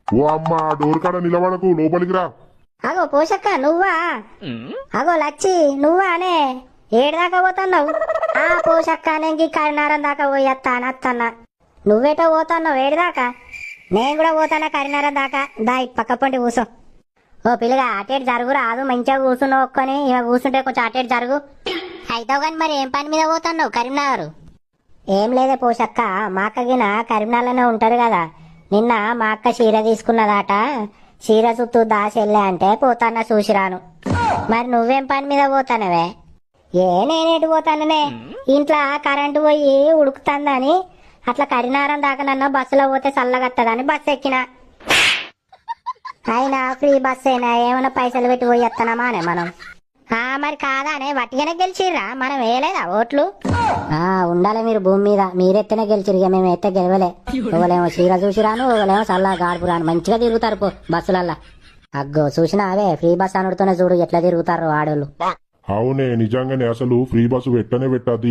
ఓ అమ్మ డోర్ కాడ నిలబడకు, లోపలికి రా. అగో పోషక్క నువ్వా? అగో లచ్చి నువ్వానే? ఏడుదాకా పోతున్నావు? ఆ పోషక్క నేను కరీనారం దాకా పోయేస్తానత్తన్నా. నువ్వేటో పోతున్నావు ఏడుదాకా? నేను కూడా పోతానా కరీనారం దాకా. దా ఇటు పక్క పొంటి కూసో. ఓ పిల్లగా అటేటు జరుగు రాదు, మంచిగా కూర్చున్నావు ఒక్కని. ఇక కూర్చుంటే కొంచెం అటేటు జరుగు. అయితావు కానీ మరి ఏం పని మీద పోతున్నావు కరీంనగర్? ఏం లేదే పోషక్క, మా అక్కగిన కరీంనగర్లోనే ఉంటారు కదా. నిన్న మా అక్క చీర తీసుకున్నదాట, చీర చుట్టూ దాచెళ్ళే అంటే పోతాన్నా చూసిరాను. మరి నువ్వేం పని మీద పోతానవే? నేనేటు పోతాననే, ఇంట్లో కరెంటు పోయి ఉడుకుతుందని అట్లా కరీనారం దాకా నన్ను బస్సులో పోతే చల్లగత్తదని బస్సు ఎక్కిన. అయినా ఫ్రీ బస్ అయినా ఏమైనా పైసలు పెట్టి పోయి ఎత్తనామానే మనం? మరి కాదానే, వట్టిగానే గెలిచిర్రా, మనం వేయలేదా ఓట్లు? ఉండాలి మీరు భూమి మీద, మీరెత్తనే గెలిచిరు, ఇక మేము ఎత్తే గెలవలే. ఒకలేమో చీర చూసిరాను, ఒకలేమో చల్ల గాడుపు రాను, మంచిగా తిరుగుతారు పో బస్సులల్లా. అగ్గో చూసినా అవే ఫ్రీ బస్ అనుడుతోనే చూడు ఎట్లా తిరుగుతారు ఆడోళ్ళు. అవునే నిజంగానే, అసలు ఫ్రీ బస్సు పెట్టనే పెట్టద్దు.